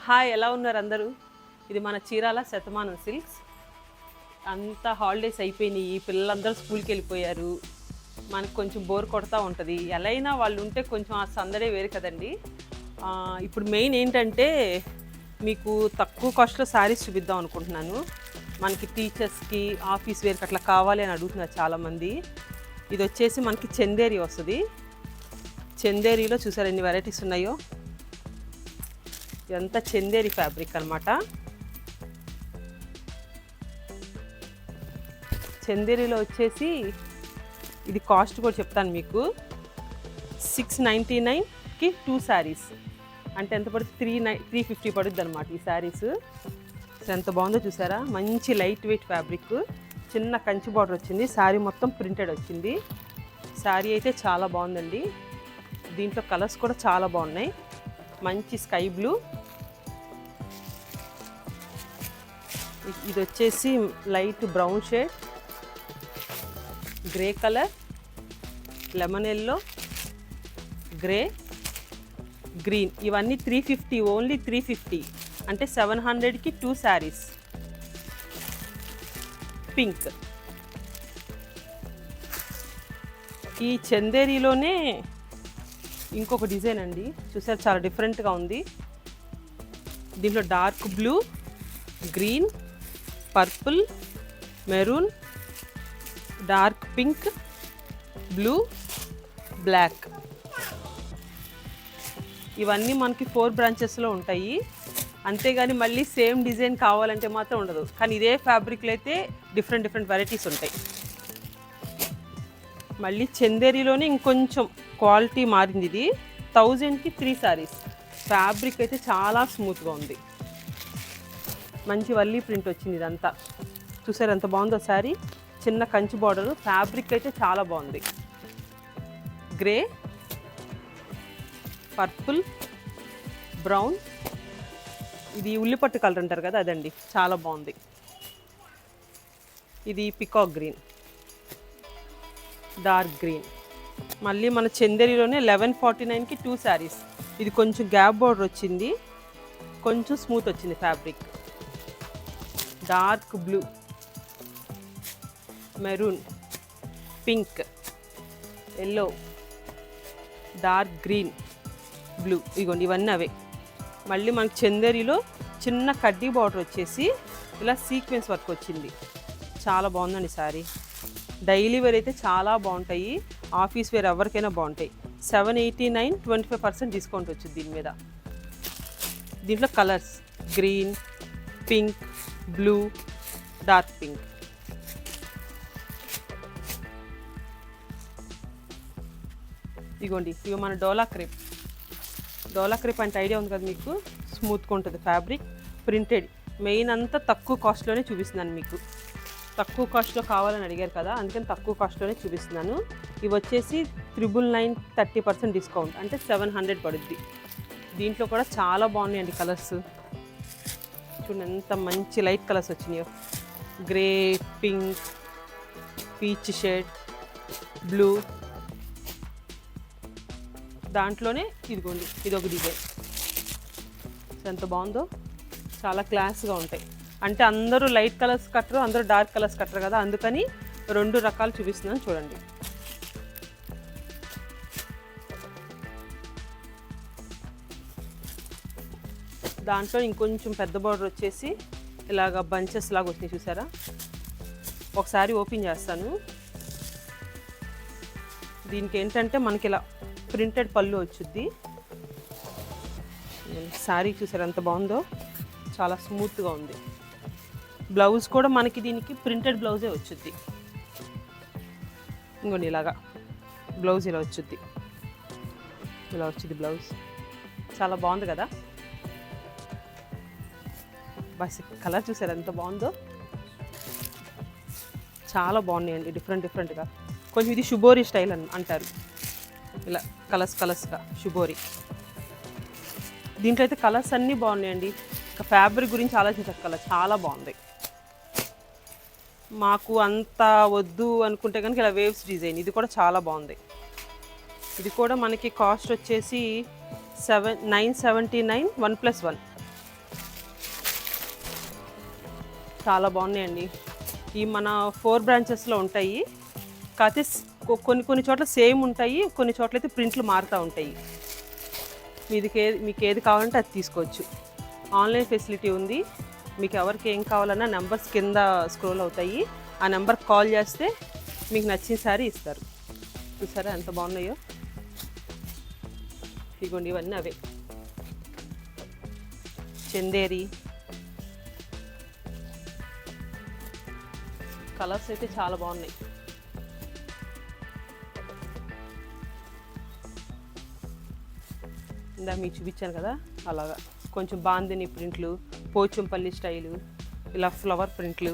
Hi, ఎలా ఉన్నారు అందరూ? ఇది మన చీరాల శతమానం సిల్క్స్. అంతా హాలిడేస్ అయిపోయినాయి, పిల్లలందరూ స్కూల్కి వెళ్ళిపోయారు. మనకు కొంచెం బోర్ కొడతా ఉంటుంది. ఎలా అయినా వాళ్ళు ఉంటే కొంచెం ఆ సందడే వేరు కదండి. ఇప్పుడు మెయిన్ ఏంటంటే మీకు తక్కువ కాస్ట్లో శారీస్ చూపిద్దాం అనుకుంటున్నాను. మనకి టీచర్స్కి, ఆఫీస్ వేర్కి అట్లా కావాలి అని అడుగుతున్నారు చాలామంది. ఇది వచ్చేసి మనకి చందేరి వస్తుంది. చందేరిలో చూసారు ఎన్ని వెరైటీస్ ఉన్నాయో. ఇదంతా చందేరి ఫ్యాబ్రిక్ అనమాట. చందేరిలో వచ్చేసి ఇది కాస్ట్ కూడా చెప్తాను మీకు. 699కి 2 శారీస్, అంటే ఎంత పడుతుంది? 350 పడుద్ది అనమాట ఈ శారీస్. ఎంత బాగుందో చూసారా, మంచి లైట్ వెయిట్ ఫ్యాబ్రిక్, చిన్న కంచి బార్డర్ వచ్చింది, శారీ మొత్తం ప్రింటెడ్ వచ్చింది. శారీ అయితే చాలా బాగుందండి. దీంట్లో కలర్స్ కూడా చాలా బాగున్నాయి. మంచి స్కై బ్లూ, ఇది వచ్చేసి light brown shade, grey colour, lemon yellow, grey, green. ఇవన్నీ 350, ఓన్లీ 350, అంటే 700కి 2 శారీస్. పింక్, ఈ చందేరిలోనే ఇంకొక డిజైన్ అండి, చూసారు చాలా డిఫరెంట్గా ఉంది. దీంట్లో dark blue, green, purple, maroon, dark pink, blue, black. ఇవన్నీ మనకి 4 బ్రాంచెస్లో ఉంటాయి. అంతేగాని మళ్ళీ సేమ్ డిజైన్ కావాలంటే మాత్రం ఉండదు. కానీ ఇదే ఫ్యాబ్రిక్లో అయితే డిఫరెంట్ వెరైటీస్ ఉంటాయి. మళ్ళీ చందేరిలోనే ఇంకొంచెం క్వాలిటీ మారింది. ఇది 1000కి 3 శారీస్. ఫ్యాబ్రిక్ అయితే చాలా స్మూత్గా ఉంది, మంచి వల్లీ ప్రింట్ వచ్చింది. ఇదంతా చూసారు ఎంత బాగుందో శారీ, చిన్న కంచి బార్డర్, ఫ్యాబ్రిక్ అయితే చాలా బాగుంది. గ్రే, పర్పుల్, బ్రౌన్, ఇది ఉల్లిపట్టు కలర్ అంటారు కదా అదండి, చాలా బాగుంది. ఇది పికాక్ గ్రీన్, డార్క్ గ్రీన్. మళ్ళీ మన చందేరిలోనే 1149కి 2 శారీస్. ఇది కొంచెం గ్యాప్ బార్డర్ వచ్చింది, కొంచెం స్మూత్ వచ్చింది fabric. Dark blue, maroon, pink, yellow, dark green, blue. ఇగోండి ఇవన్నీ అవే. మళ్ళీ మనకి చందేరిలో చిన్న కడ్డీ బార్డర్ వచ్చేసి ఇలా సీక్వెన్స్ వర్క్ వచ్చింది. చాలా బాగుందండి శారీ. డైలీ వేర్ అయితే చాలా బాగుంటాయి, ఆఫీస్ వేర్ ఎవరికైనా బాగుంటాయి. 789, 25% డిస్కౌంట్ వచ్చింది దీని మీద. దీంట్లో colours green, pink, blue, dark pink. ఇగోండి ఇవి మన డోలా క్రేప్. డోలా క్రేప్ అంటే ఐడియా ఉంది కదా మీకు, స్మూత్గా ఉంటుంది ఫ్యాబ్రిక్, ప్రింటెడ్. మెయిన్ అంతా తక్కువ కాస్ట్లోనే చూపిస్తున్నాను మీకు. తక్కువ కాస్ట్లో కావాలని అడిగారు కదా, అందుకని తక్కువ కాస్ట్లోనే చూపిస్తున్నాను. ఇవి వచ్చేసి 999, 30% డిస్కౌంట్, అంటే 700 పడుద్ది. దీంట్లో కూడా చాలా బాగున్నాయండి కలర్స్. చూడండి ఎంత మంచి లైట్ కలర్స్ వచ్చినాయో. Grey, pink, peach shade, blue. దాంట్లోనే ఇదిగోండి ఇదొక డిజైన్, ఎంత బాగుందో. చాలా క్లాస్గా ఉంటాయి. అంటే అందరూ లైట్ కలర్స్ కట్టరు, అందరూ డార్క్ కలర్స్ కట్టరు కదా, అందుకని 2 రకాలు చూపిస్తున్నాను చూడండి. దాంట్లో ఇంకొంచెం పెద్ద బార్డర్ వచ్చేసి ఇలాగ బంచెస్ లాగా వచ్చినాయి చూసారా. ఒకసారి ఓపెన్ చేస్తాను. దీనికి ఏంటంటే మనకి ఇలా ప్రింటెడ్ పళ్ళు వచ్చుద్ది. శారీ చూసారా ఎంత బాగుందో, చాలా స్మూత్గా ఉంది. బ్లౌజ్ కూడా మనకి దీనికి ప్రింటెడ్ బ్లౌజే వచ్చుద్ది. ఇంకోండి ఇలాగా బ్లౌజ్ ఇలా వచ్చుద్ది, ఇలా వచ్చింది బ్లౌజ్. చాలా బాగుంది కదా. బస్ కలర్ చూసారు ఎంత బాగుందో, చాలా బాగున్నాయండి డిఫరెంట్గా. కొంచెం ఇది షుబోరి స్టైల్ అంటారు, ఇలా కలర్స్గా షుబోరి. దీంట్లో అయితే కలర్స్ అన్నీ బాగున్నాయండి. ఇంకా ఫ్యాబ్రిక్ గురించి ఆలోచించక్కల, చాలా బాగుంది. మాకు అంత వద్దు అనుకుంటే కనుక ఇలా వేవ్స్ డిజైన్, ఇది కూడా చాలా బాగుంది. ఇది కూడా మనకి కాస్ట్ వచ్చేసి 979 1+1. చాలా బాగున్నాయండి. ఈ మన 4 బ్రాంచెస్లో ఉంటాయి. కాకపోతే కొన్ని కొన్ని చోట్ల సేమ్ ఉంటాయి, కొన్ని చోట్ల అయితే ప్రింట్లు మారుతూ ఉంటాయి. మీకు ఏది కావాలంటే అది తీసుకోవచ్చు. ఆన్లైన్ ఫెసిలిటీ ఉంది. మీకు ఎవరికి ఏం కావాలన్నా నెంబర్స్ కింద స్క్రోల్ అవుతాయి. ఆ నెంబర్కి కాల్ చేస్తే మీకు నచ్చిన శారీ ఇస్తారు. చూసారా ఎంత బాగున్నాయో. ఇదిగోండి ఇవన్నీ అవే చందేరి కలర్స్ అయితే చాలా బాగున్నాయి. ఇందా మీకు చూపించాను కదా అలాగా కొంచెం బాందిని ప్రింట్లు, పోచంపల్లి స్టైలు, ఇలా ఫ్లవర్ ప్రింట్లు.